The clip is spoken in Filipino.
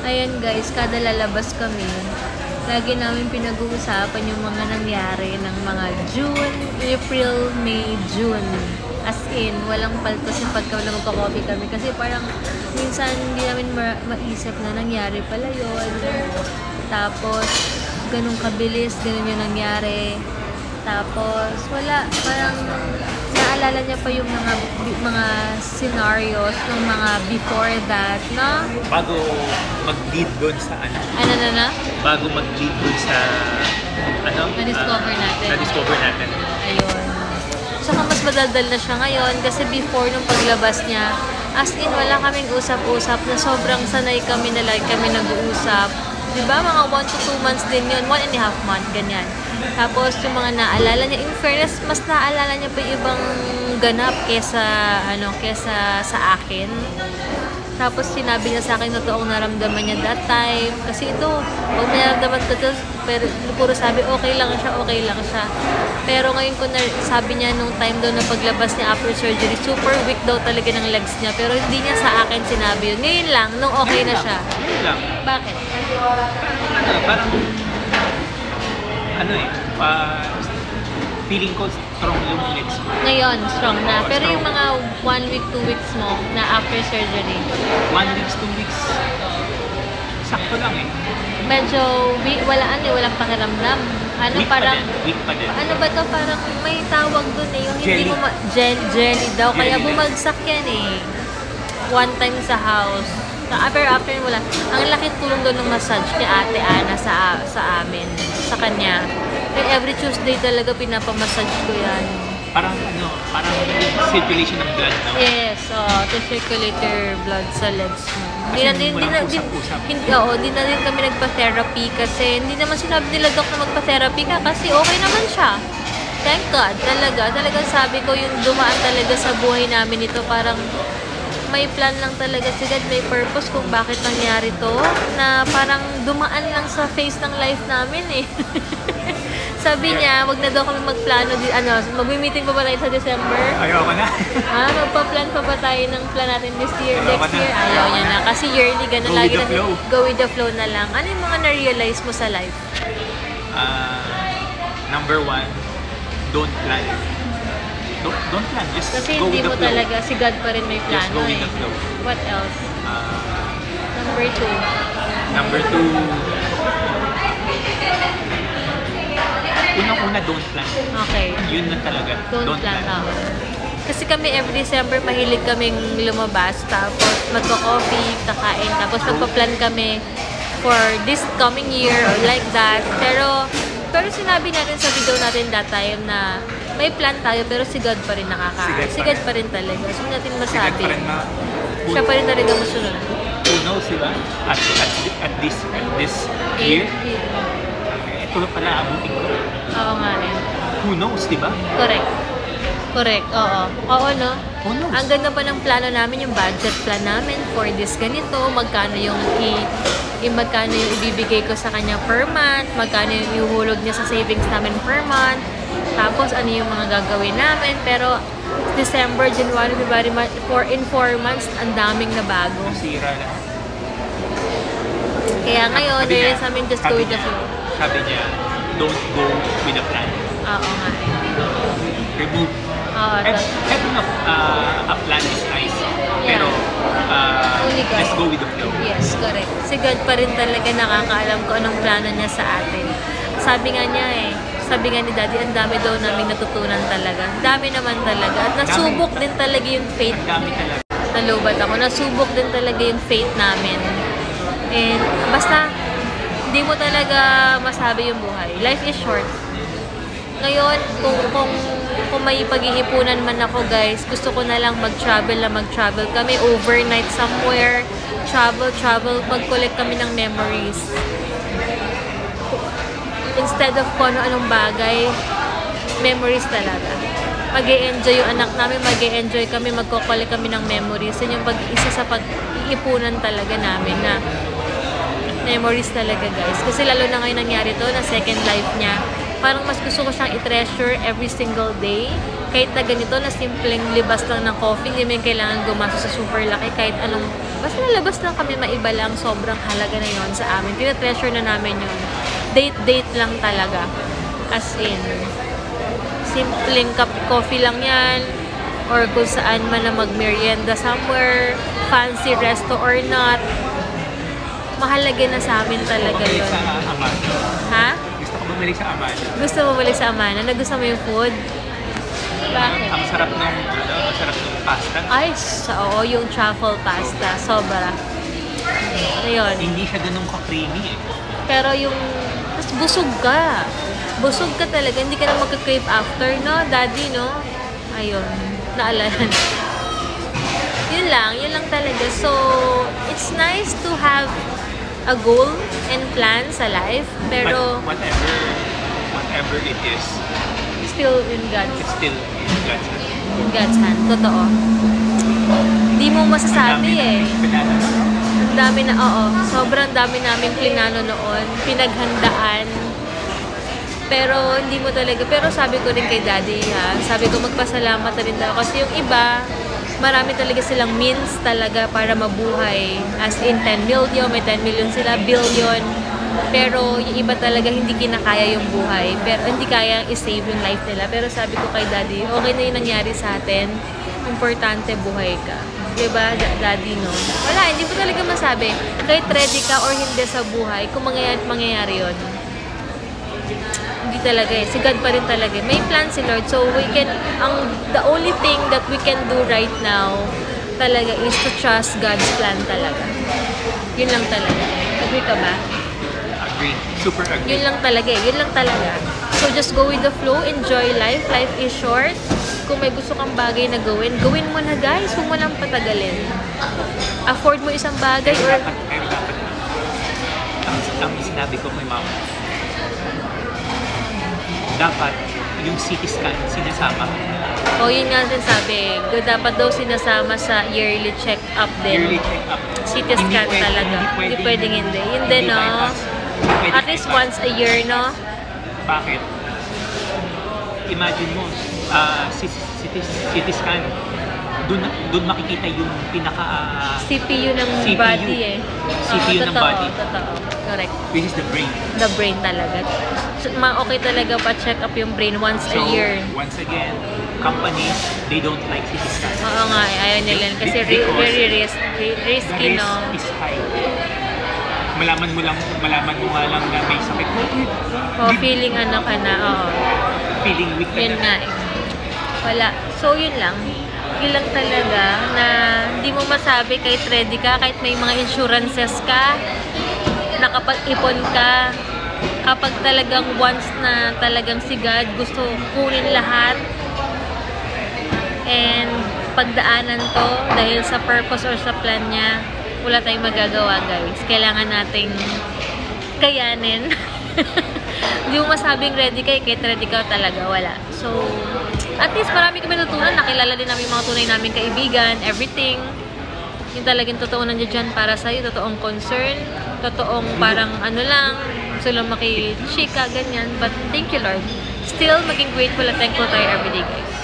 Ayan guys, kada lalabas kami, lagi namin pinag-uusapan yung mga nangyari ng mga June, April, May, June. As in, walang paltos yung pagka magpa-coffee kami. Kasi parang minsan hindi namin maisip na nangyari pala yun. Tapos, ganun kabilis, ganun yung nangyari. Tapos, wala, parang naalala niya pa yung mga scenarios ng mga before that, no? Bago mag-lead doon sa ano? Bago mag-lead doon sa ano? Na-discover natin. Na-discover natin. Ayun. Saka mas madaldal na siya ngayon kasi before nung paglabas niya, as in, wala kaming usap-usap na sobrang sanay kami na like kami nag-uusap. Diba? Mga 1 to 2 months din yun. 1.5 months, ganyan. Tapos, yung mga naalala niya, in fairness, mas naalala niya pa yung ibang ganap kesa sa akin. Tapos, sinabi niya sa akin totoong naramdaman niya that time. Kasi ito, huwag may naramdaman ko ito, pero puro sabi, okay lang siya. Pero ngayon ko sabi niya nung time daw na paglabas niya after surgery, super weak daw talaga ng legs niya. Pero hindi niya sa akin sinabi yun. Ngayon lang, nung okay na siya. Ngayon lang. Bakit? Parang feeling ko strong yung legs mo. Ngayon, strong na. Pero yung mga 1 week, 2 weeks mo na after surgery? 1 week, 2 weeks, sakto lang eh. Medyo walang pakiramdam. Week pa din. Ano ba to? Parang may tawag dun eh. Yung hindi mo jelly daw. Kaya bumagsak yan eh. One time sa house. Pero after wala. Ang laking tulong doon ng massage ni Ate Ana sa amin. Sa kanya. Kaya every Tuesday talaga pinapamassage ko yan. Parang circulation ng blood na. Yes, to circulate your blood sa legs mo. Hindi na din kami nagpa-therapy kasi hindi naman sinabi nila doc na magpa-therapy ka kasi okay naman siya. Thank God, talaga sabi ko yung dumaan talaga sa buhay namin ito parang may plan lang talaga si God, may purpose kung bakit nangyari to na parang dumaan lang sa phase ng life namin eh. Sabi niya, wag na daw kami magplano, magmi-meeting pa ba tayo sa December? Ayoko na. Magpa-plan pa ba tayo ng plan natin this year, next year? Ayaw niya na. Kasi yearly, ganun lagi natin. Go with the flow na lang. Ano yung mga na-realize mo sa life? Number 1, don't plan. Don't plan, just kasi go with the flow. Kasi hindi mo talaga, si God pa rin may plano. Just go with the flow. What else? Number 2, unang-una, don't plan. Okay. Yun lang talaga. Don't plan. Kasi kami every December mahilig kaming lumabas, tapos magko-coffee, kakain, tapos magpa-plan kami for this coming year or like that. Pero sinabi natin sa video natin that time na may plan tayo pero si God pa rin Si God pa rin talaga. So natin masabi. Siya pa rin talaga masunod. Who knows, diba? At this year, ito pala abutin ko. Oo nga rin. Who knows, diba? Correct, oo. Oo, no? Who knows? Ang ganda pa ng plano namin, yung budget plan namin for this ganito, magkano yung ibibigay ko sa kanya per month, magkano yung ihuhulog niya sa savings namin per month, tapos ano yung mga gagawin namin. Pero December, January, February, in 4 months, ang daming na bago. Sira lang. Kaya ngayon, sa amin, just go with the flow. Sabi niya, don't go with a plan. Oo nga. Remove. Having a plan is nice. Pero, just go with the flow. Yes, correct. Si God pa rin talaga nakakaalam kung anong plano niya sa atin. Sabi nga ni Daddy, ang dami daw namin natutunan talaga. Ang dami naman talaga. At nasubok din talaga yung faith. Ang dami talaga. Nalubat ako. Nasubok din talaga yung faith namin. And basta, hindi mo talaga masabi yung buhay. Life is short. Ngayon, kung may pag-iipunan man ako guys, gusto ko na lang mag-travel kami overnight somewhere. Travel, mag-collect kami ng memories. Instead of kung anong bagay, memories talaga. Mag-e-enjoy yung anak namin, mag-e-enjoy kami, magko-collect kami ng memories. Yan yung isa sa pag-iipunan talaga namin na memories talaga guys. Kasi lalo na ngayon nangyari to, na second life niya. Parang mas gusto ko siyang i-treasure every single day. Kahit na ganito, na simpleng libas lang ng coffee, hindi mo kailangan gumastos sa super laki. Kahit anong Basta nalabas lang kami, maiba lang, sobrang halaga na yon sa amin. Tinatreasure na namin yun. Date lang talaga. As in, simpleng coffee lang yan, or kung saan man na mag-merienda somewhere, fancy resto or not, mahalaga na sa amin talaga Bumalik yun. sa Amana. Ha? Gusto ko bumalik sa Amana. Gusto mo balik sa Amana? Nagustuhan mo yung food? Bakit? Ang sarap ng pasta. Ay, oo, yung truffle pasta. Sobra. Ayun. Hindi siya ganun ka-creamy eh. Pero yung, mas busog ka. Busog ka talaga. Hindi ka na magka-crave after, no? Daddy, no? Ayun. Naalala. Yun lang talaga. So, it's nice to have a goal and plan sa life. Pero, But whatever it is, still in God's it's still in God's hand. in God's hand. Totoo. Hindi mo masasabi eh. Ang dami na, oo. Sobrang dami namin plinano noon. Pinaghandaan. Pero hindi mo talaga. Pero sabi ko rin kay Daddy, ha. Sabi ko magpasalamat na rin daw. Kasi yung iba, marami talaga silang means talaga para mabuhay. As in 10 million, may 10 million sila, billion. Pero yung iba talaga hindi kinakaya yung buhay. Pero hindi kaya i-save yung life nila. Pero sabi ko kay Daddy, okay na yung nangyari sa atin. Importante buhay ka. Diba, Daddy, no? Wala, hindi mo talaga masabi. Kahit ready ka or hindi sa buhay, kung mangyayari yun. Hindi talaga eh. Si God pa rin talaga. May plan si Lord. So, the only thing that we can do right now talaga is to trust God's plan talaga. Yun lang talaga. Agree ka ba? Agree. Super agree. Yun lang talaga eh. Yun lang talaga. So, just go with the flow. Enjoy life. Life is short. Kung may gusto kang bagay na gawin, gawin mo na guys. Huwag mo lang patagalin. Afford mo isang bagay or... Dapat. Ang sinabi ko kay mama, dapat yung CT scan sinasama. O, yun nga din sabi. Dapat daw sinasama sa yearly check-up din. Yearly check-up. CT scan talaga. Hindi pwedeng hindi. Yun din, no? At least once a year, no? Bakit? Imagine mo, CT scan, doon makikita yung CPU ng CPU. body eh. CPU ng body. Totoo. Correct. Which is the brain. The brain talaga. So, okay talaga pa-check up yung brain once a year. Once again, companies, they don't like CT scan. Oo nga, ayaw nila. Kasi very risky, the no? risk is high. Malaman mo nga lang na may sakit. Oh, feeling ano ka na, oo. Feeling weak ka Yun na. nga eh. Wala. So, yun lang. Yun lang talaga na hindi mo masabi kahit ready ka, kahit may mga insurances ka, nakapag-ipon ka, kapag talagang once na talagang si God gusto kunin lahat and pagdaanan to dahil sa purpose or sa plan niya, wala tayong magagawa guys. Kailangan nating kayanin. Hindi mo masabing ready ka, kahit ready ka talaga, wala. So, at least marami kami natutunan, nakilala din namin mga tunay naming kaibigan, everything. Yung talagang totoo nandiyan dyan para sa'yo, totoong concern, totoong parang ano lang, gusto lang makichika, ganyan. But thank you Lord. Still, maging grateful at thankful tayo everyday guys.